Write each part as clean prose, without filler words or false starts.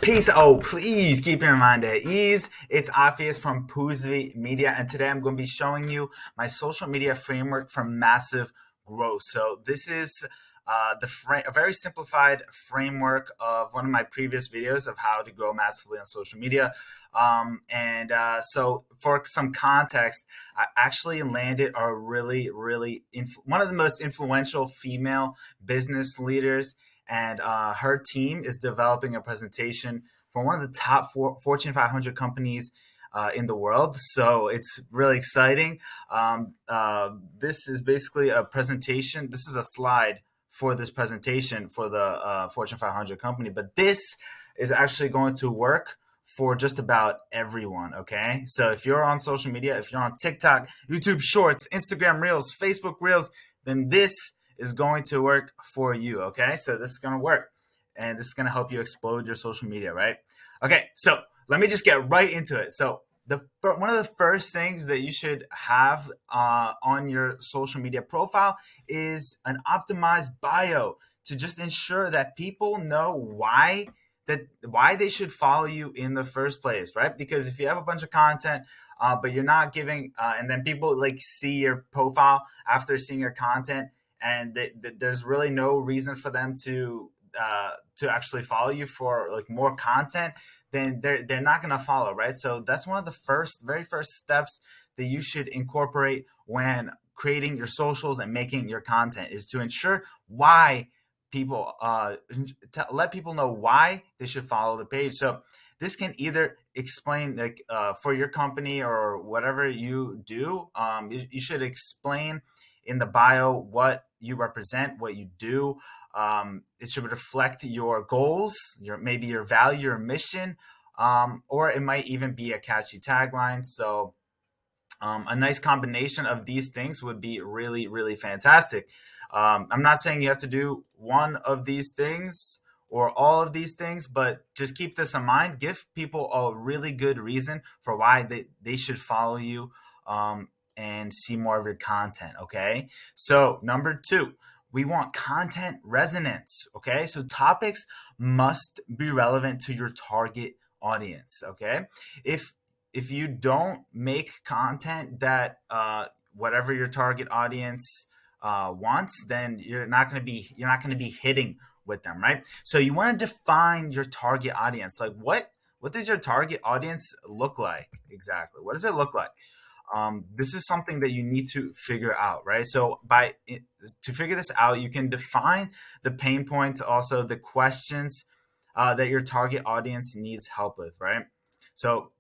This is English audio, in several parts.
Peace. Oh, please keep your mind at ease. It's Obvious from 𝐋𝐢𝐠𝐡 Media, and today I'm going to be showing you my social media framework for massive growth. So this is a very simplified framework of one of my previous videos of how to grow massively on social media. So for some context, I actually landed a really one of the most influential female business leaders, and her team is developing a presentation for one of the top Fortune 500 companies in the world. So it's really exciting. This is basically a presentation. This is a slide for this presentation for the Fortune 500 company, but this is actually going to work for just about everyone, okay? So if you're on social media, if you're on TikTok, YouTube Shorts, Instagram Reels, Facebook Reels, then this is going to work for you, okay? So this is going to work, and this is going to help you explode your social media, right? Okay, so let me just get right into it. So one of the first things that you should have on your social media profile is an optimized bio to just ensure that people know why they should follow you in the first place, right? Because if you have a bunch of content, but you're not giving, and then people like see your profile after seeing your content, and there's really no reason for them to actually follow you for like more content, then they're not going to follow, right? So that's one of the very first steps that you should incorporate when creating your socials and making your content, is to ensure why people to let people know why they should follow the page. So this can either explain, like for your company or whatever you do, you should explain in the bio what you represent, what you do. It should reflect your goals, maybe your value, your mission, or it might even be a catchy tagline. So a nice combination of these things would be really fantastic. I'm not saying you have to do one of these things or all of these things, but just keep this in mind. Give people a really good reason for why they should follow you and see more of your content, okay? So number 2, we want content resonance, okay? So topics must be relevant to your target audience, okay? If you don't make content that whatever your target audience wants, then you're not going to be hitting with them, right? So you want to define your target audience. Like what does your target audience look like exactly? What does it look like? This is something that you need to figure out, right? So to figure this out, you can define the pain points, also the questions that your target audience needs help with, right? So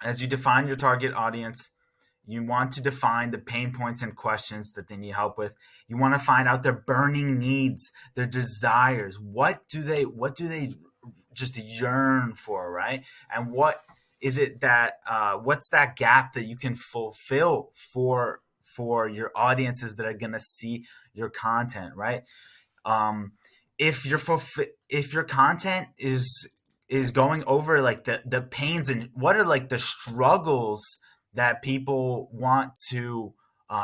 as you define your target audience, you want to define the pain points and questions that they need help with. You want to find out their burning needs, their desires. What do they just yearn for, right? And what is it that what's that gap that you can fulfill for your audiences that are going to see your content, right? If your content is going over like the pains and what are like the struggles that people want to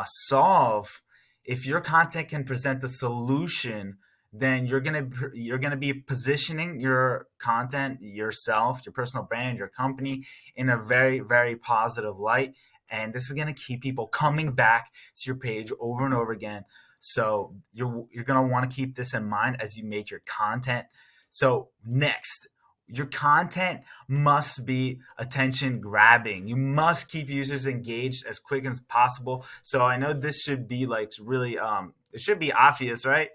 solve, if your content can present the solution, then you're gonna be positioning your content, yourself, your personal brand, your company in a very positive light, and this is gonna keep people coming back to your page over and over again. So you're gonna want to keep this in mind as you make your content. So next, your content must be attention grabbing. You must keep users engaged as quick as possible. So I know this should be like really, it should be obvious, right?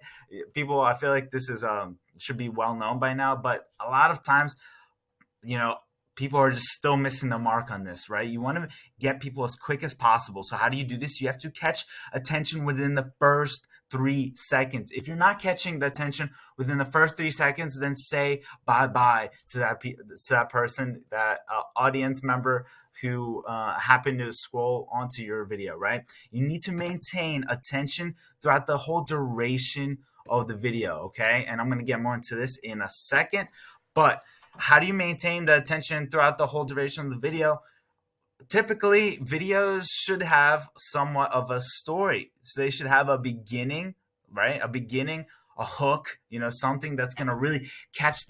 People, I feel like this is should be well known by now, but a lot of times, people are just still missing the mark on this, right? You want to get people as quick as possible. So how do you do this? You have to catch attention within the first 3 seconds. If you're not catching the attention within the first 3 seconds, then say bye-bye to that person, that audience member who happened to scroll onto your video, right? You need to maintain attention throughout the whole duration of the video, okay? And I'm going to get more into this in a second, but how do you maintain the attention throughout the whole duration of the video? Typically, videos should have somewhat of a story. So they should have a beginning, right? A beginning, a hook, something that's going to really catch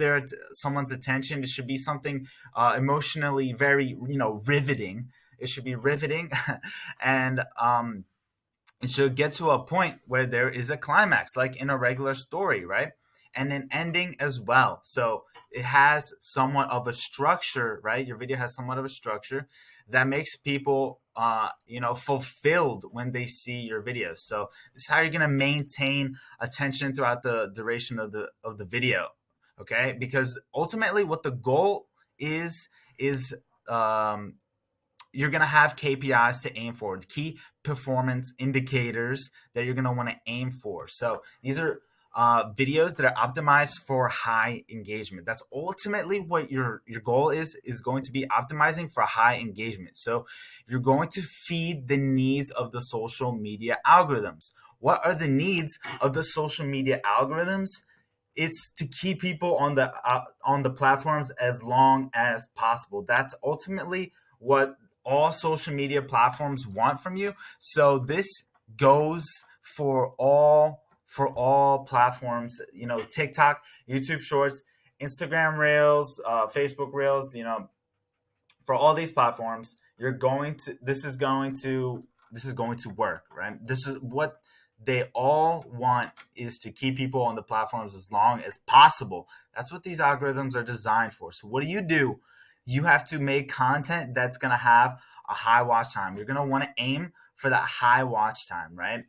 someone's attention. It should be something emotionally very, riveting. It should be riveting. And it should get to a point where there is a climax, like in a regular story, right? And an ending as well. So it has somewhat of a structure, right? Your video has somewhat of a structure that makes people, fulfilled when they see your videos. So this is how you're going to maintain attention throughout the duration of the video, okay? Because ultimately, what the goal is you're going to have KPIs to aim for, the key performance indicators that you're going to want to aim for. So these are videos that are optimized for high engagement. That's ultimately what your goal is going to be, optimizing for high engagement. So you're going to feed the needs of the social media algorithms. What are the needs of the social media algorithms? It's to keep people on the platforms as long as possible. That's ultimately what all social media platforms want from you. So this goes for all platforms, TikTok, YouTube Shorts, Instagram Reels, Facebook Reels, for all these platforms, this is going to work, right? This is what they all want, is to keep people on the platforms as long as possible. That's what these algorithms are designed for. So what do? You have to make content that's going to have a high watch time. You're going to want to aim for that high watch time, right?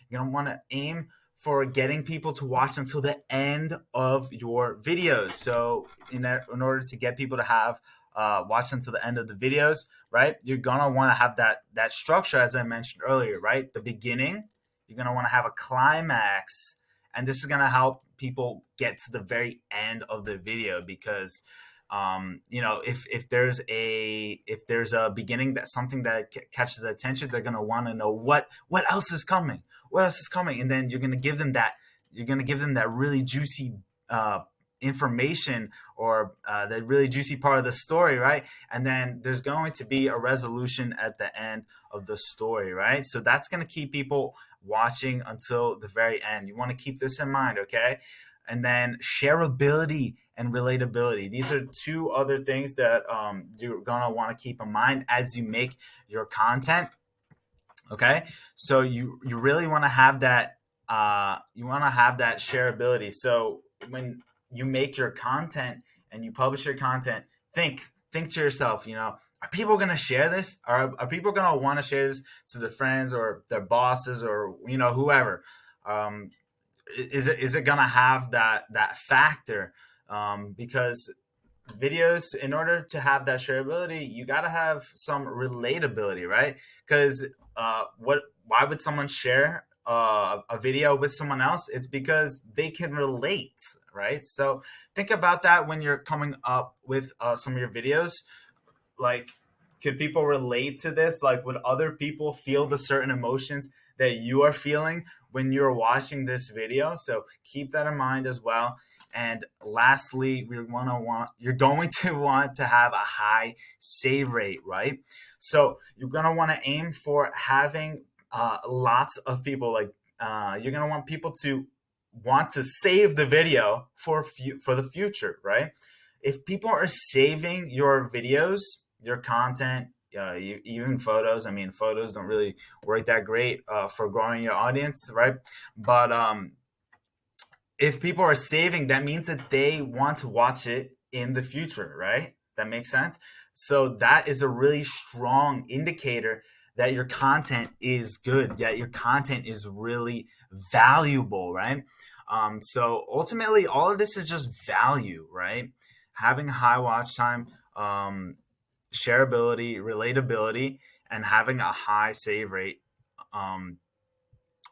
You're going to want to aim for getting people to watch until the end of your videos. So in order to get people to have watch until the end of the videos, right, you're going to want to have that structure, as I mentioned earlier, right? The beginning, you're going to want to have a climax, and this is going to help people get to the very end of the video, because if there's a beginning, that's something that catches the attention, they're going to want to know what else is coming, and then you're going to give them that really juicy information, or that really juicy part of the story, right? And then there's going to be a resolution at the end of the story, right? So that's going to keep people watching until the very end. You want to keep this in mind, okay? And then shareability and relatability. These are two other things that you're going to want to keep in mind as you make your content. Okay, so you really want to have that. You want to have that shareability. So when you make your content and you publish your content, think to yourself, are people going to share this? Are people going to want to share this to their friends or their bosses or whoever? Is it going to have that factor? Because videos, in order to have that shareability, you got to have some relatability, right? Because why would someone share a video with someone else? It's because they can relate, right? So think about that when you're coming up with some of your videos. Like, could people relate to this? Like, would other people feel the certain emotions that you are feeling when you're watching this video? So keep that in mind as well. And lastly, you're going to want to have a high save rate, right? So you're going to want to aim for having lots of people, like you're going to want people to want to save the video for the future, right? If people are saving your videos, your content, even photos. I mean, photos don't really work that great for growing your audience, right? But if people are saving, that means that they want to watch it in the future, right? That makes sense. So that is a really strong indicator that your content is good, that your content is really valuable, right? So ultimately, all of this is just value, right? Having a high watch time, shareability, relatability, and having a high save rate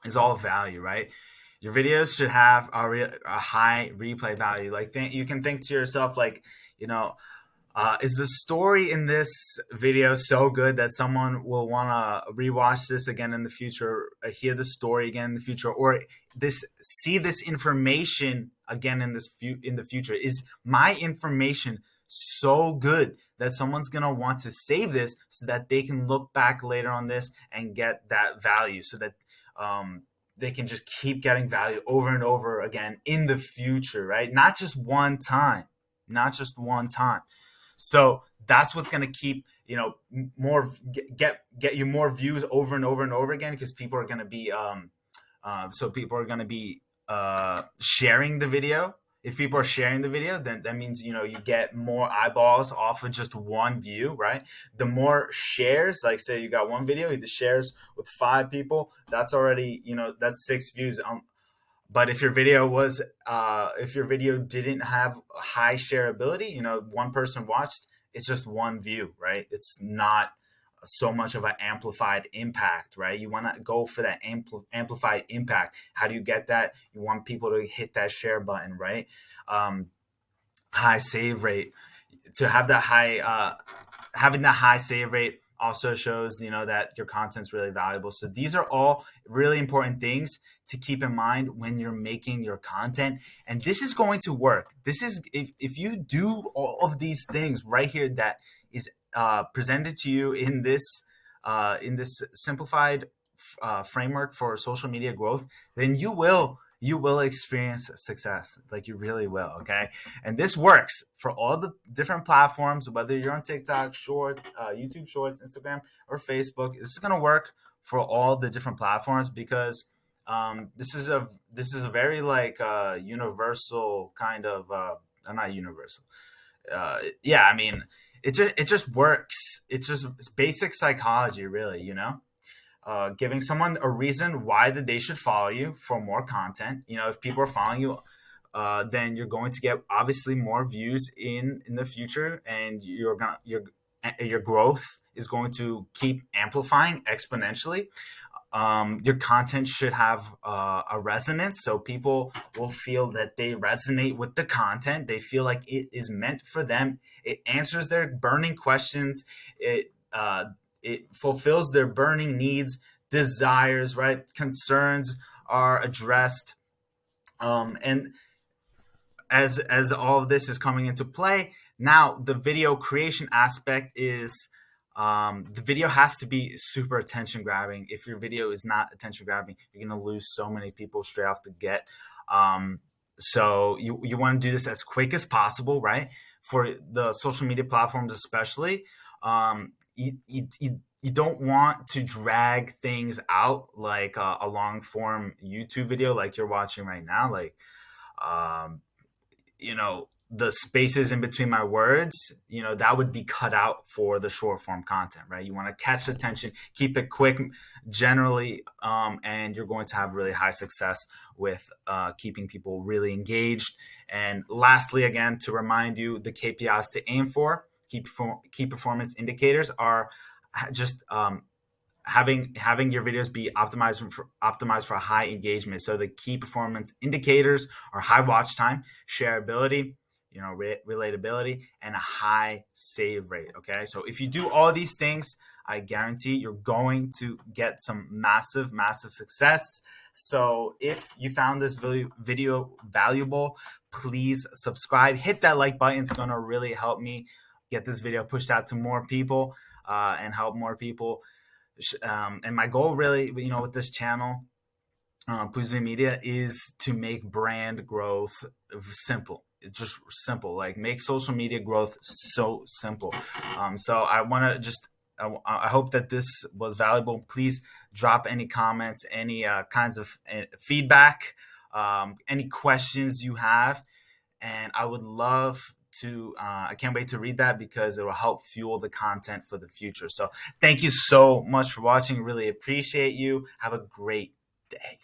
is all value, right? Your videos should have a high replay value. Like, you can think to yourself, like, is the story in this video so good that someone will want to rewatch this again in the future, or hear the story again in the future, or see this information again in the future? Is my information so good that someone's going to want to save this so that they can look back later on this and get that value, so that they can just keep getting value over and over again in the future, right? Not just one time, not just one time. So that's what's going to keep, more, get you more views over and over and over again, because people are going to be sharing the video. If people are sharing the video, then that means, you get more eyeballs off of just one view, right? The more shares, like say you got one video, the shares with 5 people, that's already, that's 6 views. But if your video didn't have high shareability, one person watched, it's just one view, right? It's not so much of an amplified impact, right? You want to go for that amplified impact. How do you get that? You want people to hit that share button, right? High save rate. To have that high, having that high save rate also shows, that your content's really valuable. So these are all really important things to keep in mind when you're making your content. And this is going to work. This is, if you do all of these things right here that is presented to you in this simplified framework for social media growth, then you will experience success. Like, you really will. Okay. And this works for all the different platforms, whether you're on TikTok, YouTube Shorts, Instagram, or Facebook. This is going to work for all the different platforms, because this is a very universal kind of, not universal. I mean, it just works. It's basic psychology, really, giving someone a reason why that they should follow you for more content. If people are following you, then you're going to get obviously more views in the future, and your growth is going to keep amplifying exponentially. Your content should have a resonance, so people will feel that they resonate with the content. They feel like it is meant for them. It answers their burning questions. It fulfills their burning needs, desires, right? Concerns are addressed. And as all of this is coming into play, now the video creation aspect is, the video has to be super attention grabbing. If your video is not attention grabbing, you're going to lose so many people straight off the get. So you want to do this as quick as possible, right? For the social media platforms especially. You don't want to drag things out like a long form YouTube video like you're watching right now. Like, the spaces in between my words, that would be cut out for the short form content, right? You want to catch attention, keep it quick generally, and you're going to have really high success with keeping people really engaged. And lastly, again, to remind you, the KPIs to aim for, key performance indicators, are just having your videos be optimized for high engagement. So the key performance indicators are high watch time, shareability, relatability, and a high save rate. Okay, so if you do all these things, I guarantee you're going to get some massive success. So if you found this video valuable, please subscribe, hit that like button. It's going to really help me get this video pushed out to more people, and help more people. And my goal really, with this channel, 𝐻𝐢𝐠𝐴 Media, is to make brand growth simple. It's just simple. Like, make social media growth so simple. So I want to I hope that this was valuable. Please drop any comments, any kinds of feedback, any questions you have, and I would love to, I can't wait to read that, because it will help fuel the content for the future. So thank you so much for watching. Really appreciate you. Have a great day.